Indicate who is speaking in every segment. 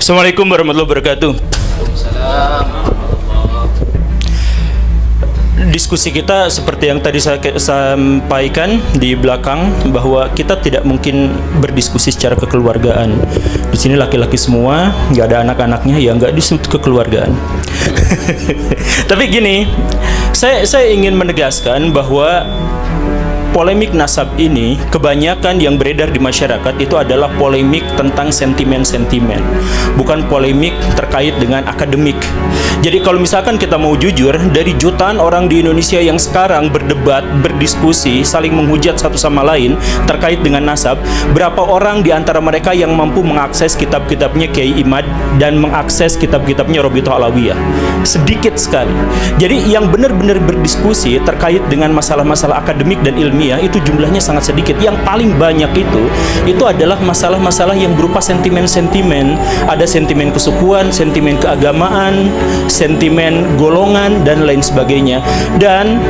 Speaker 1: Assalamualaikum warahmatullahi wabarakatuh. Diskusi kita seperti yang tadi saya sampaikan di belakang, bahwa kita tidak mungkin berdiskusi secara kekeluargaan. Di sini laki-laki semua, nggak ada anak-anaknya, ya nggak disebut kekeluargaan. Tapi gini, saya ingin menegaskan bahwa polemik nasab ini, kebanyakan yang beredar di masyarakat itu adalah polemik tentang sentimen-sentimen, bukan polemik terkait dengan akademik. Jadi kalau misalkan kita mau jujur, dari jutaan orang di Indonesia yang sekarang berdebat, berdiskusi, saling menghujat satu sama lain terkait dengan nasab, berapa orang di antara mereka yang mampu mengakses kitab-kitabnya Kiai Imad dan mengakses kitab-kitabnya Robitoh Alawiyah? Sedikit sekali. Jadi yang benar-benar berdiskusi terkait dengan masalah-masalah akademik dan ilmiah itu jumlahnya sangat sedikit. Yang paling banyak itu adalah masalah-masalah yang berupa sentimen-sentimen. Ada sentimen kesukuan, sentimen keagamaan, sentimen golongan, dan lain sebagainya. Dan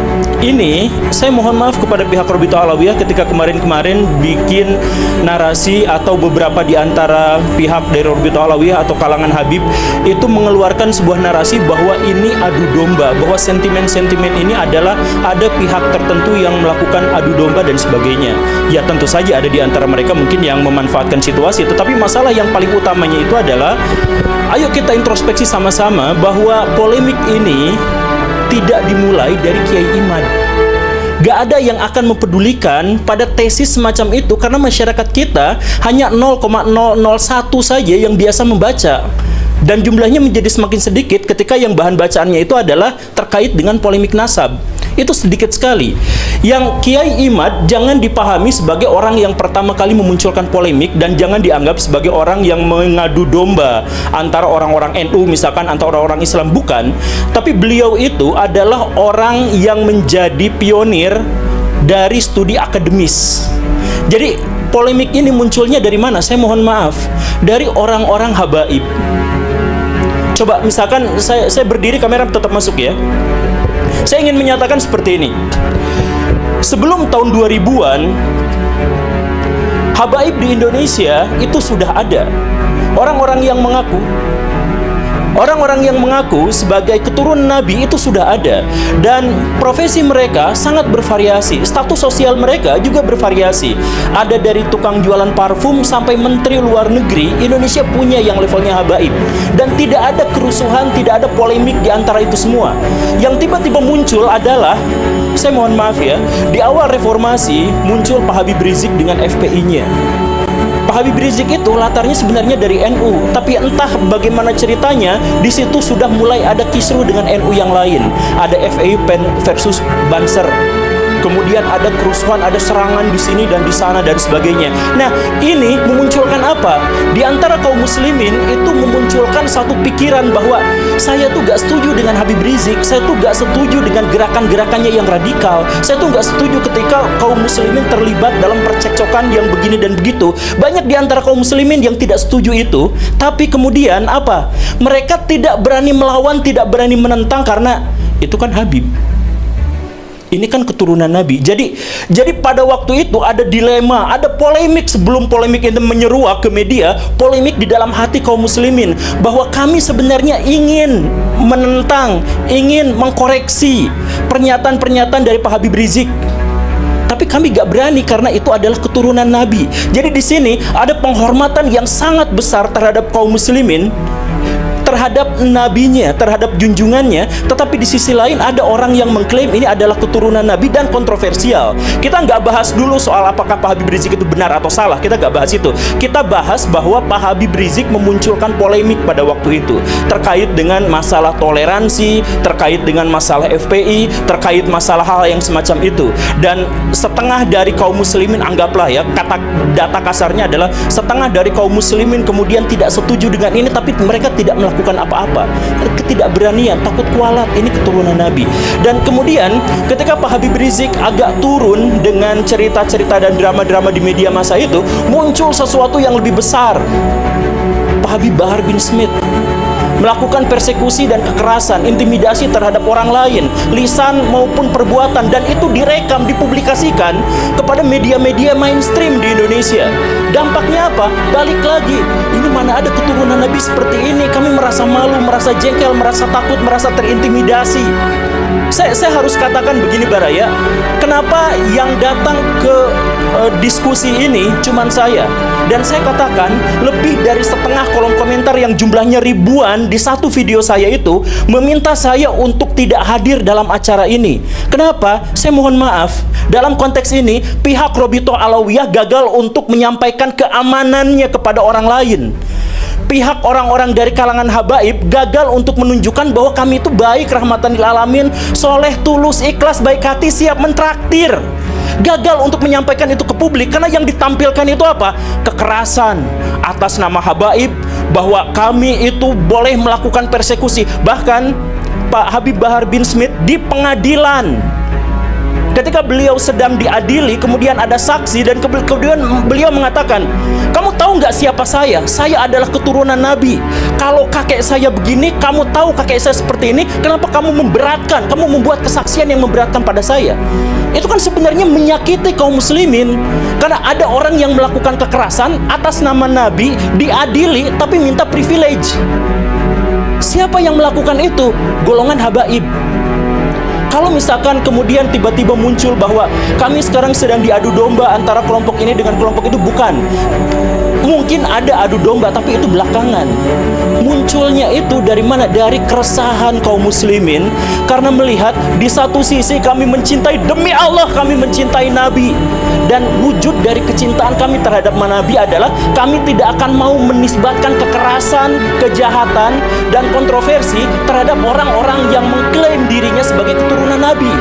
Speaker 1: ini saya mohon maaf kepada pihak Robitoh Alawiyah ketika kemarin-kemarin bikin narasi, atau beberapa di antara pihak dari Robitoh Alawiyah atau kalangan Habib itu mengeluarkan sebuah narasi bahwa ini adu domba, bahwa sentimen-sentimen ini adalah ada pihak tertentu yang melakukan adu domba dan sebagainya. Ya tentu saja ada di antara mereka mungkin yang memanfaatkan situasi, tetapi masalah yang paling utamanya itu adalah, ayo kita introspeksi sama-sama bahwa polemik ini tidak dimulai dari Kiai Imad. Gak ada yang akan mempedulikan pada tesis semacam itu, karena masyarakat kita hanya 0,001 saja yang biasa membaca. Dan jumlahnya menjadi semakin sedikit ketika yang bahan bacaannya itu adalah terkait dengan polemik nasab. Itu sedikit sekali. Yang Kiai Imad jangan dipahami sebagai orang yang pertama kali memunculkan polemik, dan jangan dianggap sebagai orang yang mengadu domba antara orang-orang NU misalkan, antara orang-orang Islam, bukan. Tapi beliau itu adalah orang yang menjadi pionir dari studi akademis. Jadi polemik ini munculnya dari mana? Saya mohon maaf, dari orang-orang habaib. Coba misalkan saya berdiri, kamera tetap masuk ya. Saya ingin menyatakan seperti ini. Sebelum tahun 2000-an, habaib di Indonesia itu sudah ada. Orang-orang yang mengaku sebagai keturunan Nabi itu sudah ada. Dan profesi mereka sangat bervariasi. Status sosial mereka juga bervariasi. Ada dari tukang jualan parfum sampai menteri luar negeri. Indonesia punya yang levelnya habaib. Dan tidak ada kerusuhan, tidak ada polemik di antara itu semua. Yang tiba-tiba muncul adalah, saya mohon maaf ya, di awal reformasi muncul Pak Habib Rizik dengan FPI-nya. Pak Habib Rizik itu latarnya sebenarnya dari NU, tapi entah bagaimana ceritanya, di situ sudah mulai ada kisruh dengan NU yang lain. Ada FPI versus Banser. Kemudian ada kerusuhan, ada serangan di sini dan di sana dan sebagainya. Nah, ini memunculkan apa? Di antara kaum muslimin itu memunculkan satu pikiran bahwa saya tuh gak setuju dengan Habib Rizik, saya tuh gak setuju dengan gerakan-gerakannya yang radikal, saya tuh gak setuju ketika kaum muslimin terlibat dalam percekcokan yang begini dan begitu. Banyak di antara kaum muslimin yang tidak setuju itu, tapi kemudian apa? Mereka tidak berani melawan, tidak berani menentang, karena itu kan Habib. Ini kan keturunan Nabi. Jadi pada waktu itu ada dilema, ada polemik sebelum polemik itu menyeruak ke media, polemik di dalam hati kaum muslimin bahwa kami sebenarnya ingin menentang, ingin mengkoreksi pernyataan-pernyataan dari Pak Habib Rizik. Tapi kami gak berani karena itu adalah keturunan Nabi. Jadi di sini ada penghormatan yang sangat besar terhadap kaum muslimin, terhadap nabinya, terhadap junjungannya. Tetapi di sisi lain ada orang yang mengklaim ini adalah keturunan Nabi dan kontroversial. Kita nggak bahas dulu soal apakah Pak Habib Rizik itu benar atau salah. Kita nggak bahas itu. Kita bahas bahwa Pak Habib Rizik memunculkan polemik pada waktu itu terkait dengan masalah toleransi, terkait dengan masalah FPI, terkait masalah hal yang semacam itu. Dan setengah dari kaum muslimin, anggaplah ya, data kasarnya adalah setengah dari kaum muslimin kemudian tidak setuju dengan ini, tapi mereka tidak melakukan apa-apa. Ketidakberanian, takut kualat, ini keturunan Nabi. Dan kemudian ketika Pak Habib Rizik agak turun dengan cerita-cerita dan drama-drama di media masa itu, muncul sesuatu yang lebih besar. Pak Habib Bahar bin Smith melakukan persekusi dan kekerasan, intimidasi terhadap orang lain, lisan maupun perbuatan, dan itu direkam, dipublikasikan kepada media-media mainstream di Indonesia. Dampaknya apa? Balik lagi, ini mana ada keturunan Nabi Nabi seperti ini, kami merasa malu, merasa jengkel, merasa takut, merasa terintimidasi. Saya harus katakan begini Baraya, kenapa yang datang ke diskusi ini cuman saya? Dan saya katakan lebih dari setengah kolom komentar yang jumlahnya ribuan di satu video saya itu meminta saya untuk tidak hadir dalam acara ini. Kenapa? Saya mohon maaf, dalam konteks ini pihak Robitoh Alawiyah gagal untuk menyampaikan keamanannya kepada orang lain. Pihak orang-orang dari kalangan habaib gagal untuk menunjukkan bahwa kami itu baik, rahmatan lil alamin, soleh, tulus, ikhlas, baik hati, siap mentraktir. Gagal untuk menyampaikan itu ke publik karena yang ditampilkan itu apa? Kekerasan atas nama habaib, bahwa kami itu boleh melakukan persekusi. Bahkan Pak Habib Bahar bin Smith di pengadilan, ketika beliau sedang diadili, kemudian ada saksi dan kemudian beliau mengatakan, kamu tahu nggak siapa saya? Saya adalah keturunan Nabi. Kalau kakek saya begini, kamu tahu kakek saya seperti ini, kenapa kamu memberatkan? Kamu membuat kesaksian yang memberatkan pada saya. Itu kan sebenarnya menyakiti kaum muslimin. Karena ada orang yang melakukan kekerasan atas nama Nabi, diadili tapi minta privilege. Siapa yang melakukan itu? Golongan habaib. Kalau misalkan kemudian tiba-tiba muncul bahwa kami sekarang sedang diadu domba antara kelompok ini dengan kelompok itu, bukan. Mungkin ada adu domba, tapi itu belakangan. Munculnya itu dari mana? Dari keresahan kaum muslimin karena melihat di satu sisi kami mencintai, demi Allah kami mencintai Nabi, dan wujud dari kecintaan kami terhadap Nabi adalah kami tidak akan mau menisbatkan kekerasan, kejahatan, dan kontroversi terhadap orang-orang yang mengklaim dirinya sebagai keturunan Nabi.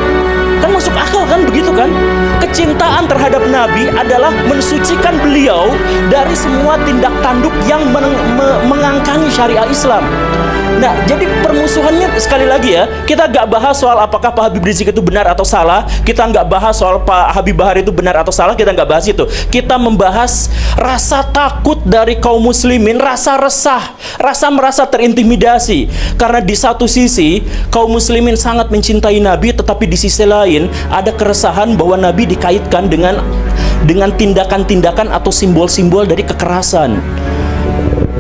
Speaker 1: Kan masuk akal kan, begitu kan? Kecintaan terhadap Nabi adalah mensucikan beliau dari semua tindak tanduk yang mengangkangi syariah Islam. Nah, jadi permusuhannya sekali lagi ya, kita nggak bahas soal apakah Pak Habib Rizik itu benar atau salah. Kita nggak bahas soal Pak Habib Bahar itu benar atau salah. Kita nggak bahas itu. Kita membahas rasa takut dari kaum muslimin, rasa resah, rasa merasa terintimidasi. Karena di satu sisi kaum muslimin sangat mencintai Nabi, tetapi di sisi lain ada keresahan bahwa Nabi dikaitkan dengan tindakan-tindakan atau simbol-simbol dari kekerasan.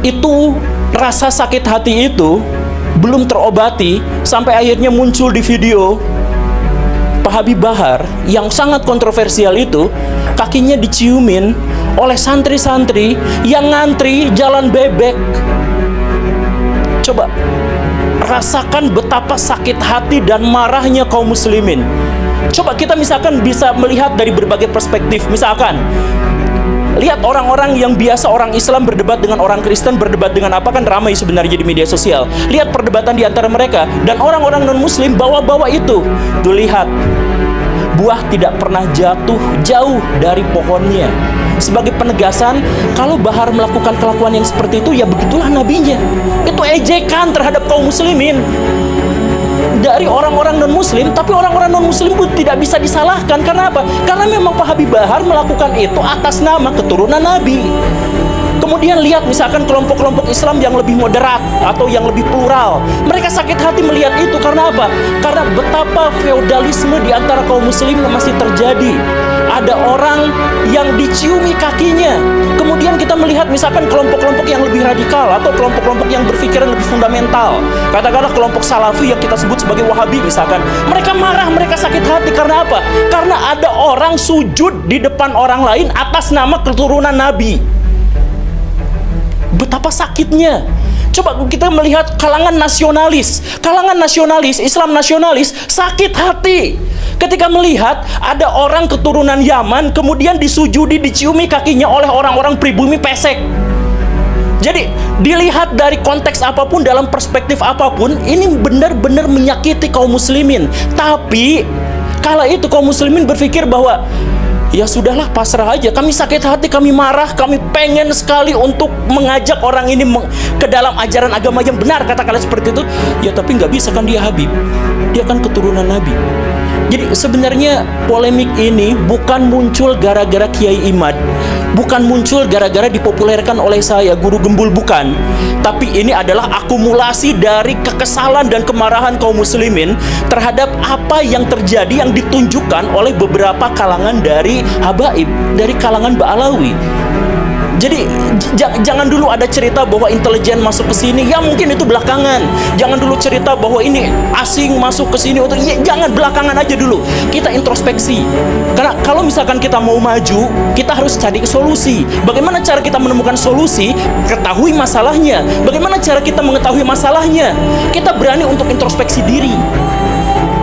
Speaker 1: Itu rasa sakit hati itu belum terobati sampai akhirnya muncul di video Pak Habib Bahar yang sangat kontroversial itu, kakinya diciumin oleh santri-santri yang ngantri jalan bebek. Coba rasakan betapa sakit hati dan marahnya kaum muslimin. Coba kita misalkan bisa melihat dari berbagai perspektif. Misalkan lihat orang-orang yang biasa, orang Islam berdebat dengan orang Kristen, berdebat dengan apa, kan ramai sebenarnya di media sosial. Lihat perdebatan di antara mereka, dan orang-orang non-muslim bawa-bawa itu. Tuh lihat, buah tidak pernah jatuh jauh dari pohonnya. Sebagai penegasan, kalau Bahar melakukan kelakuan yang seperti itu, ya begitulah nabinya. Itu ejekan terhadap kaum muslimin dari orang-orang non-muslim. Tapi orang-orang non-muslim pun tidak bisa disalahkan. Karena apa? Karena memang Pak Habib Bahar melakukan itu atas nama keturunan Nabi. Kemudian lihat misalkan kelompok-kelompok Islam yang lebih moderat atau yang lebih plural, mereka sakit hati melihat itu. Karena apa? Karena betapa feodalisme di antara kaum muslim masih terjadi. Ada orang yang diciumi kakinya. Kemudian kita melihat misalkan kelompok-kelompok yang lebih radikal atau kelompok-kelompok yang berpikiran lebih fundamental, katakanlah kelompok salafi yang kita sebut sebagai wahabi misalkan. Mereka marah, mereka sakit hati. Karena apa? Karena ada orang sujud di depan orang lain atas nama keturunan Nabi. Betapa sakitnya. Coba kita melihat kalangan nasionalis, Islam nasionalis sakit hati ketika melihat ada orang keturunan Yaman kemudian disujudi, diciumi kakinya oleh orang-orang pribumi pesek. Jadi dilihat dari konteks apapun, dalam perspektif apapun, ini benar-benar menyakiti kaum muslimin. Tapi kala itu kaum muslimin berpikir bahwa ya sudahlah, pasrah aja. Kami sakit hati, kami marah, kami pengen sekali untuk mengajak orang ini ke dalam ajaran agama yang benar, katakanlah seperti itu. Ya tapi nggak bisa kan, dia Habib, dia kan keturunan Nabi. Jadi sebenarnya polemik ini bukan muncul gara-gara Kiai Imad, bukan muncul gara-gara dipopulerkan oleh saya, Guru Gembul, bukan. Tapi ini adalah akumulasi dari kekesalan dan kemarahan kaum muslimin terhadap apa yang terjadi, yang ditunjukkan oleh beberapa kalangan dari habaib, dari kalangan Ba'alawi. Jadi jangan dulu ada cerita bahwa intelijen masuk ke sini, ya mungkin itu belakangan. Jangan dulu cerita bahwa ini asing masuk ke sini, ya, jangan, belakangan aja dulu. Kita introspeksi. Karena kalau misalkan kita mau maju, kita harus cari solusi. Bagaimana cara kita menemukan solusi? Ketahui masalahnya. Bagaimana cara kita mengetahui masalahnya? Kita berani untuk introspeksi diri.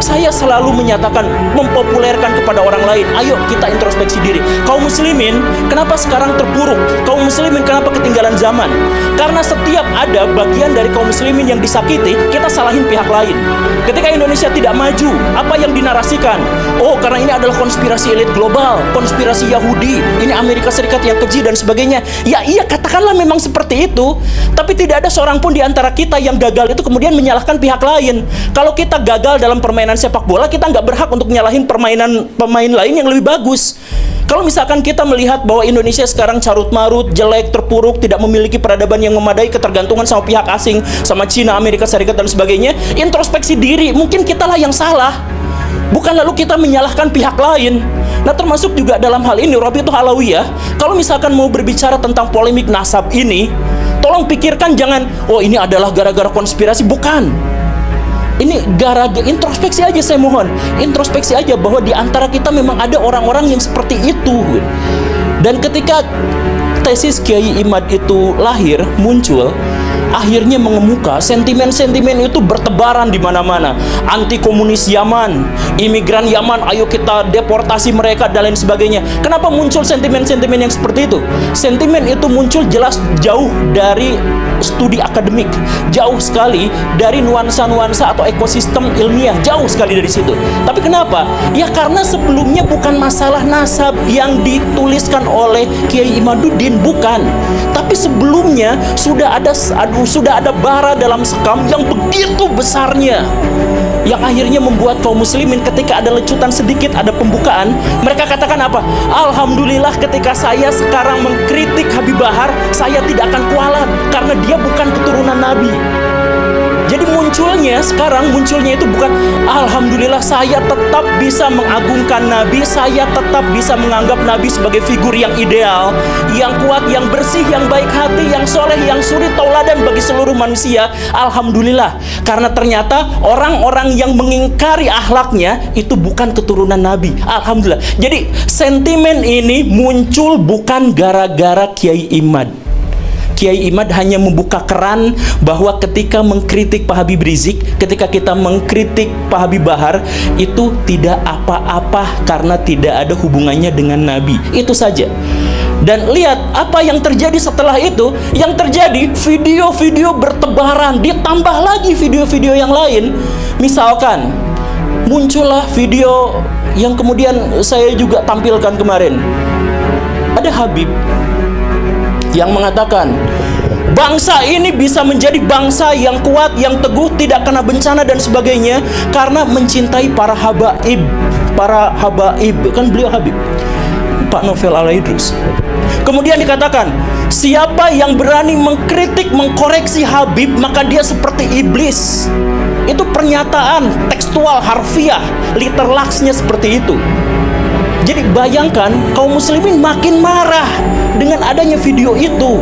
Speaker 1: Saya selalu menyatakan, mempopulerkan kepada orang lain, ayo kita introspeksi diri. Kaum muslimin, kenapa sekarang terpuruk? Kaum muslimin kenapa ketinggalan zaman? Karena setiap ada bagian dari kaum muslimin yang disakiti, kita salahin pihak lain. Ketika Indonesia tidak maju, apa yang dinarasikan? Oh, karena ini adalah konspirasi elit global, konspirasi Yahudi, ini Amerika Serikat yang keji dan sebagainya. Ya iya, katakanlah memang seperti itu. Tapi tidak ada seorang pun di antara kita yang gagal itu kemudian menyalahkan pihak lain. Kalau kita gagal dalam permainan sepak bola, kita nggak berhak untuk nyalahin permainan pemain lain yang lebih bagus. Kalau misalkan kita melihat bahwa Indonesia sekarang carut marut, jelek, terpuruk, tidak memiliki peradaban yang memadai, ketergantungan sama pihak asing, sama Cina, Amerika Serikat dan sebagainya, introspeksi diri, mungkin kitalah yang salah. Bukan lalu kita menyalahkan pihak lain. Nah, termasuk juga dalam hal ini Rabithah Alawiyah, kalau misalkan mau berbicara tentang polemik nasab ini, tolong pikirkan, jangan, oh ini adalah gara-gara konspirasi, bukan. Ini gara-gara, introspeksi aja, saya mohon. Introspeksi aja bahwa di antara kita memang ada orang-orang yang seperti itu. Dan ketika tesis Kiai Imad itu lahir, muncul, akhirnya mengemuka, sentimen-sentimen itu bertebaran di mana-mana. Anti komunis Yaman, imigran Yaman, ayo kita deportasi mereka dan lain sebagainya. Kenapa muncul sentimen-sentimen yang seperti itu? Sentimen itu muncul jelas jauh dari studi akademik, jauh sekali dari nuansa-nuansa atau ekosistem ilmiah, jauh sekali dari situ. Tapi kenapa? Ya karena sebelumnya bukan masalah nasab yang dituliskan oleh Kiai Imaduddin, bukan. Tapi sebelumnya sudah ada bara dalam sekam yang begitu besarnya, yang akhirnya membuat kaum muslimin ketika ada lecutan sedikit, ada pembukaan, mereka katakan apa? Alhamdulillah ketika saya sekarang mengkritik Habib Bahar, saya tidak akan kualat karena dia bukan keturunan Nabi. Jadi munculnya itu bukan alhamdulillah saya tetap bisa mengagungkan Nabi, saya tetap bisa menganggap Nabi sebagai figur yang ideal, yang kuat, yang bersih, yang baik hati, yang soleh, yang suri tauladan bagi seluruh manusia. Alhamdulillah, karena ternyata orang-orang yang mengingkari akhlaknya itu bukan keturunan Nabi. Alhamdulillah. Jadi sentimen ini muncul bukan gara-gara Kiai Imad. Kiai Imad hanya membuka keran bahwa ketika mengkritik Pak Habib Rizik, ketika kita mengkritik Pak Habib Bahar, itu tidak apa-apa karena tidak ada hubungannya dengan Nabi. Itu saja. Dan lihat apa yang terjadi setelah itu. Yang terjadi, video-video bertebaran, ditambah lagi video-video yang lain. Misalkan muncullah video yang kemudian saya juga tampilkan kemarin. Ada Habib yang mengatakan bangsa ini bisa menjadi bangsa yang kuat, yang teguh, tidak kena bencana dan sebagainya karena mencintai para habaib. Para habaib, kan beliau Habib, Pak Novel Al-Idrus. Kemudian dikatakan, siapa yang berani mengkritik, mengkoreksi Habib, maka dia seperti iblis. Itu pernyataan tekstual, harfiah, literlaksnya seperti itu. Jadi bayangkan kaum muslimin makin marah dengan adanya video itu.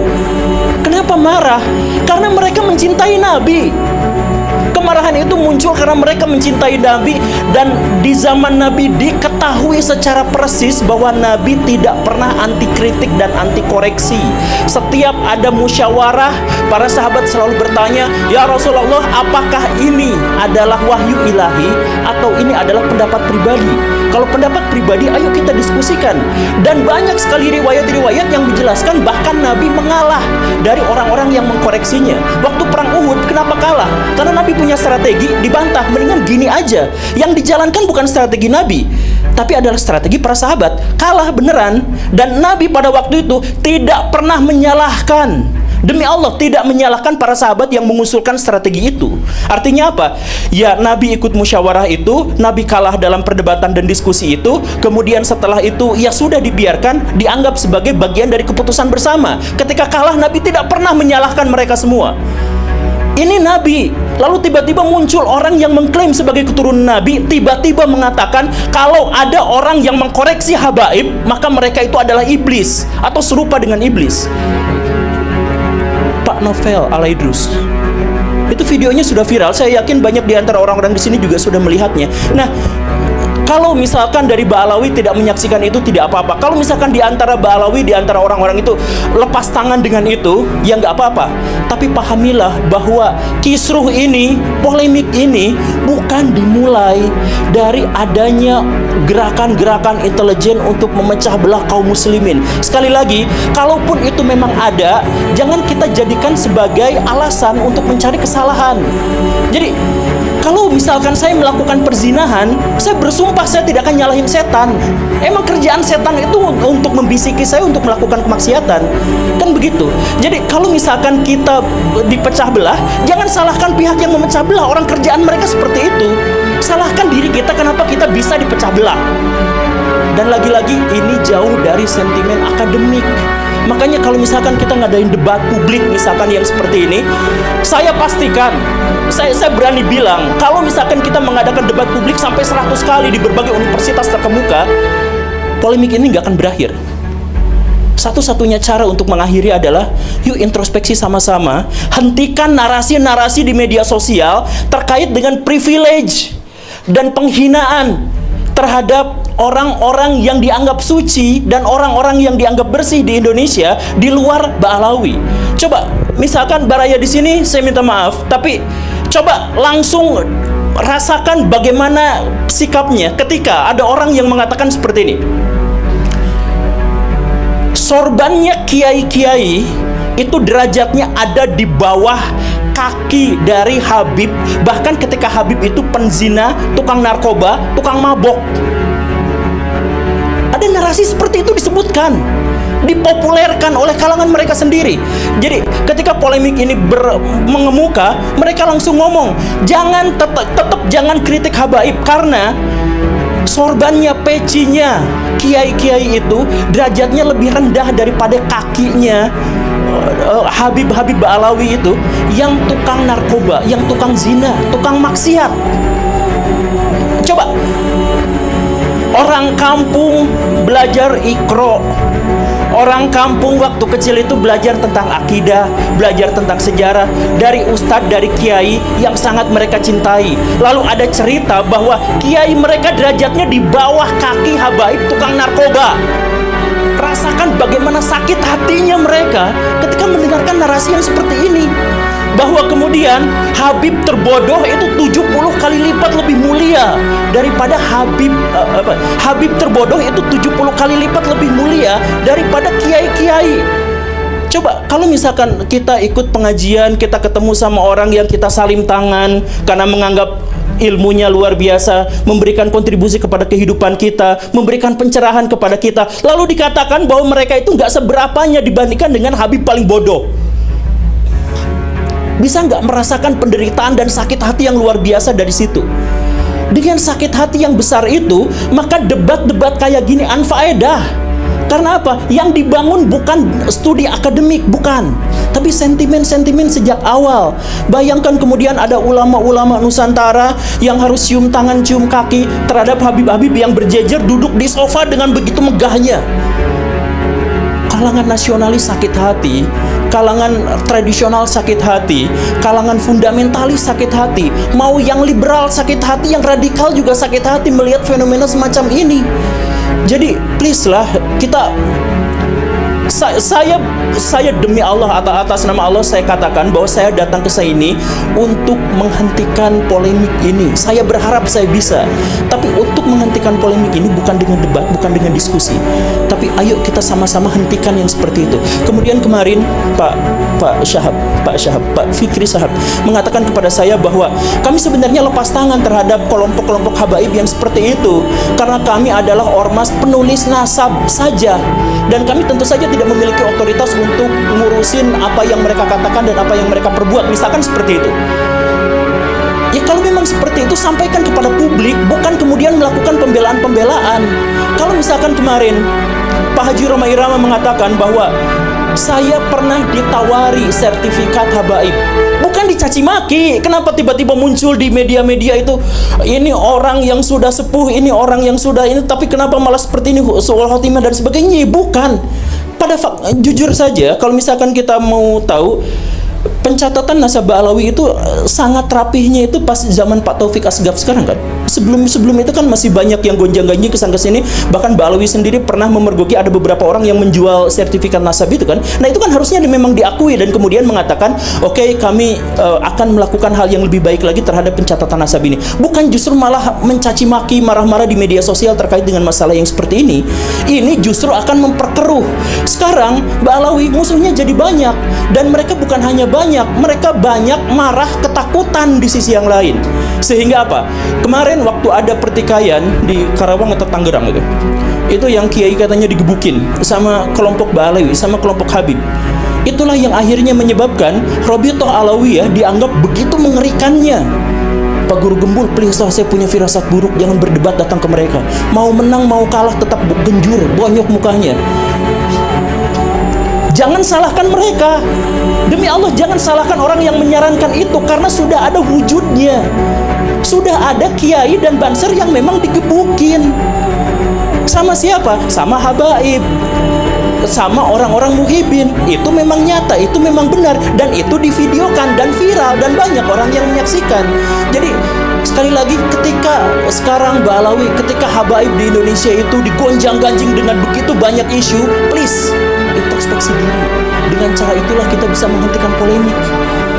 Speaker 1: Kenapa marah? Karena mereka mencintai Nabi. Kemarahan itu muncul karena mereka mencintai Nabi, dan di zaman Nabi diketahui secara persis bahwa Nabi tidak pernah anti kritik dan anti koreksi. Setiap ada musyawarah, para sahabat selalu bertanya, "Ya Rasulullah, apakah ini adalah wahyu ilahi atau ini adalah pendapat pribadi?" Kalau pendapat pribadi, ayo kita diskusikan. Dan banyak sekali riwayat-riwayat yang menjelaskan bahkan Nabi mengalah dari orang-orang yang mengkoreksinya. Waktu perang Uhud, kenapa kalah? Karena Nabi punya strategi, dibantah. Mendingan gini aja. Yang dijalankan bukan strategi Nabi, tapi adalah strategi para sahabat. Kalah beneran. Dan Nabi pada waktu itu tidak pernah menyalahkan. Demi Allah, tidak menyalahkan para sahabat yang mengusulkan strategi itu. Artinya apa? Ya, Nabi ikut musyawarah itu, Nabi kalah dalam perdebatan dan diskusi itu. Kemudian setelah itu, ya sudah dibiarkan, dianggap sebagai bagian dari keputusan bersama. Ketika kalah, Nabi tidak pernah menyalahkan mereka semua. Ini nabi. Lalu tiba-tiba muncul orang yang mengklaim sebagai keturunan nabi, tiba-tiba mengatakan kalau ada orang yang mengkoreksi habaib, maka mereka itu adalah iblis atau serupa dengan iblis. Pak Novel Alaidrus, itu videonya sudah viral. Saya yakin banyak di antara orang-orang di sini juga sudah melihatnya. Nah, kalau misalkan dari Ba'alawi tidak menyaksikan itu, tidak apa-apa. Kalau misalkan di antara Ba'alawi, di antara orang-orang itu lepas tangan dengan itu, ya nggak apa-apa. Tapi pahamilah bahwa kisruh ini, polemik ini bukan dimulai dari adanya gerakan-gerakan intelijen untuk memecah belah kaum muslimin. Sekali lagi, kalaupun itu memang ada, jangan kita jadikan sebagai alasan untuk mencari kesalahan. Jadi, kalau misalkan saya melakukan perzinahan, saya bersumpah saya tidak akan nyalahin setan. Emang kerjaan setan itu untuk membisiki saya untuk melakukan kemaksiatan. Kan begitu. Jadi kalau misalkan kita dipecah belah, jangan salahkan pihak yang memecah belah. Orang kerjaan mereka seperti itu. Salahkan diri kita kenapa kita bisa dipecah belah. Dan lagi-lagi ini jauh dari sentimen akademik. Makanya kalau misalkan kita ngadain debat publik misalkan yang seperti ini, saya pastikan, saya berani bilang, kalau misalkan kita mengadakan debat publik sampai 100 kali di berbagai universitas terkemuka, polemik ini nggak akan berakhir. Satu-satunya cara untuk mengakhiri adalah yuk introspeksi sama-sama, hentikan narasi-narasi di media sosial terkait dengan privilege dan penghinaan terhadap orang-orang yang dianggap suci dan orang-orang yang dianggap bersih di Indonesia di luar Ba'alawi. Coba, misalkan Baraya di sini, saya minta maaf, tapi coba langsung rasakan bagaimana sikapnya ketika ada orang yang mengatakan seperti ini. Sorbannya kiai-kiai itu derajatnya ada di bawah kaki dari Habib. Bahkan ketika Habib itu penzina, tukang narkoba, tukang mabok. Ada narasi seperti itu disebutkan, dipopulerkan oleh kalangan mereka sendiri. Jadi ketika polemik ini mengemuka, mereka langsung ngomong, jangan tetap jangan kritik habaib, karena sorbannya, pecinya kiai-kiai itu derajatnya lebih rendah daripada kakinya Habib-Habib Ba'alawi itu yang tukang narkoba, yang tukang zina, tukang maksiat. Coba, orang kampung belajar Iqra. Orang kampung waktu kecil itu belajar tentang akidah, belajar tentang sejarah dari ustadz, dari kiai yang sangat mereka cintai. Lalu ada cerita bahwa kiai mereka derajatnya di bawah kaki habaib tukang narkoba. Rasakan bagaimana sakit hatinya mereka ketika mendengarkan narasi yang seperti ini. Bahwa kemudian Habib terbodoh itu 70 kali lipat lebih mulia daripada Habib terbodoh itu 70 kali lipat lebih mulia daripada kiai-kiai. Coba kalau misalkan kita ikut pengajian, kita ketemu sama orang yang kita salim tangan karena menganggap ilmunya luar biasa, memberikan kontribusi kepada kehidupan kita, memberikan pencerahan kepada kita, lalu dikatakan bahwa mereka itu nggak seberapanya dibandingkan dengan Habib paling bodoh. Bisa nggak merasakan penderitaan dan sakit hati yang luar biasa dari situ? Dengan sakit hati yang besar itu, maka debat-debat kayak gini anfaedah. Karena apa? Yang dibangun bukan studi akademik, bukan, tapi sentimen-sentimen sejak awal. Bayangkan kemudian ada ulama-ulama Nusantara yang harus cium tangan, cium kaki terhadap Habib-Habib yang berjejer duduk di sofa dengan begitu megahnya. Kalangan nasionalis sakit hati, kalangan tradisional sakit hati, kalangan fundamentalis sakit hati, mau yang liberal sakit hati, yang radikal juga sakit hati melihat fenomena semacam ini. Jadi please lah, kita saya demi Allah, atas nama Allah saya katakan bahwa saya datang ke sini untuk menghentikan polemik ini. Saya berharap saya bisa. Tapi untuk menghentikan polemik ini bukan dengan debat, bukan dengan diskusi. Tapi ayo kita sama-sama hentikan yang seperti itu. Kemudian kemarin Pak Fikri Syahab mengatakan kepada saya bahwa kami sebenarnya lepas tangan terhadap kelompok-kelompok habaib yang seperti itu, karena kami adalah ormas penulis nasab saja, dan kami tentu saja tidak memiliki otoritas untuk ngurusin apa yang mereka katakan dan apa yang mereka perbuat, misalkan seperti itu. Ya kalau memang seperti itu, sampaikan kepada publik, bukan kemudian melakukan pembelaan-pembelaan. Kalau misalkan kemarin Pak Haji Roma Irama mengatakan bahwa saya pernah ditawari sertifikat habaib, bukan caci maki. Kenapa tiba-tiba muncul di media-media itu, ini orang yang sudah sepuh, ini orang yang sudah ini, tapi kenapa malah seperti ini, soal khotimah dan sebagainya? Bukan. Jujur saja, kalau misalkan kita mau tahu, pencatatan nasabah Alawi itu sangat rapihnya itu pas zaman Pak Taufik Asgaf sekarang kan. Sebelum itu kan masih banyak yang gonjang-ganjing kesana kesini. Bahkan Mbak Alawi sendiri pernah memergoki ada beberapa orang yang menjual sertifikat nasabah itu kan. Nah itu kan harusnya memang diakui dan kemudian mengatakan, oke, kami akan melakukan hal yang lebih baik lagi terhadap pencatatan nasabah ini. Bukan justru malah mencaci maki, marah-marah di media sosial terkait dengan masalah yang seperti ini. Ini justru akan memperkeruh. Sekarang Mbak Alawi musuhnya jadi banyak, dan mereka bukan hanya banyak, mereka banyak marah, ketakutan di sisi yang lain. Sehingga apa? Kemarin waktu ada pertikaian di Karawang atau Tangerang itu yang kiai katanya digebukin sama kelompok Balawi, sama kelompok Habib. Itulah yang akhirnya menyebabkan Robitoh Alawiyah dianggap begitu mengerikannya. Pak Guru Gembul, please lah, saya punya firasat buruk, jangan berdebat, datang ke mereka. Mau menang, mau kalah, tetap genjur, bonyok mukanya. Jangan salahkan mereka. Demi Allah, jangan salahkan orang yang menyarankan itu, karena sudah ada wujudnya. Sudah ada kiai dan banser yang memang digebukin. Sama siapa? Sama habaib, sama orang-orang muhibin. Itu memang nyata, itu memang benar, dan itu divideokan dan viral, dan banyak orang yang menyaksikan. Jadi sekali lagi, ketika sekarang Mbak Alawi, ketika habaib di Indonesia itu digonjang-ganjing dengan begitu banyak isu, please introspeksi diri. Dengan cara itulah kita bisa menghentikan polemik.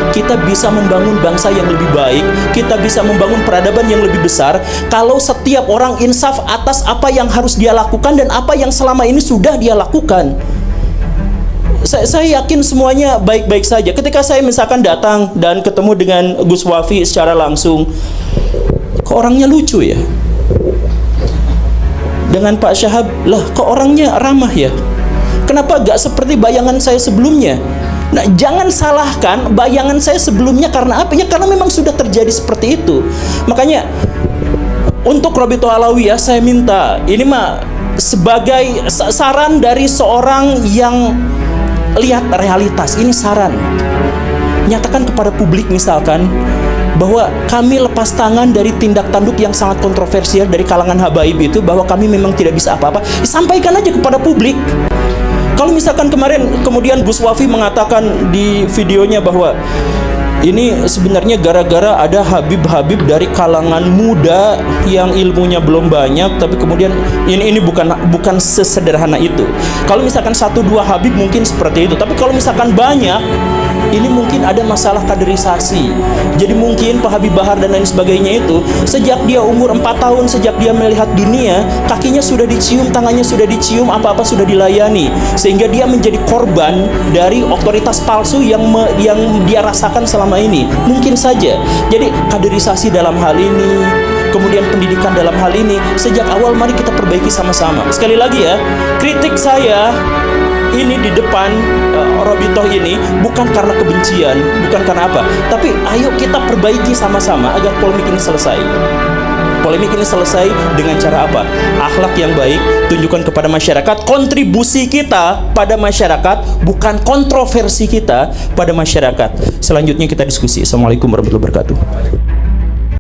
Speaker 1: Kita bisa membangun bangsa yang lebih baik. Kita bisa membangun peradaban yang lebih besar kalau setiap orang insaf atas apa yang harus dia lakukan dan apa yang selama ini sudah dia lakukan. Saya yakin semuanya baik-baik saja. Ketika saya misalkan datang dan ketemu dengan Gus Wafi secara langsung, kok orangnya lucu ya? Dengan Pak Syahab, lah kok orangnya ramah ya? Kenapa gak seperti bayangan saya sebelumnya? Nah, jangan salahkan bayangan saya sebelumnya karena apa? Ya karena memang sudah terjadi seperti itu. Makanya untuk Robitoh Alawiyah saya minta, ini mah sebagai saran dari seorang yang lihat realitas, ini saran. Nyatakan kepada publik misalkan bahwa kami lepas tangan dari tindak tanduk yang sangat kontroversial dari kalangan habaib itu, bahwa kami memang tidak bisa apa-apa. Sampaikan aja kepada publik. Kalau misalkan kemarin kemudian Gus Wafi mengatakan di videonya bahwa ini sebenarnya gara-gara ada habib-habib dari kalangan muda yang ilmunya belum banyak, tapi kemudian ini bukan sesederhana itu. Kalau misalkan 1-2 habib mungkin seperti itu, tapi kalau misalkan banyak, ini mungkin ada masalah kaderisasi. Jadi mungkin Pak Habib Bahar dan lain sebagainya itu sejak dia umur 4 tahun, sejak dia melihat dunia, kakinya sudah dicium, tangannya sudah dicium, apa-apa sudah dilayani, sehingga dia menjadi korban dari otoritas palsu yang dia rasakan selama ini. Mungkin saja. Jadi kaderisasi dalam hal ini, kemudian pendidikan dalam hal ini, sejak awal mari kita perbaiki sama-sama. Sekali lagi ya, kritik saya ini di depan Robitoh ini bukan karena kebencian, bukan karena apa, tapi ayo kita perbaiki sama-sama agar polemik ini selesai. Polemik ini selesai dengan cara apa? Akhlak yang baik, tunjukkan kepada masyarakat kontribusi kita pada masyarakat, bukan kontroversi kita pada masyarakat. Selanjutnya kita diskusi. Assalamualaikum warahmatullahi wabarakatuh.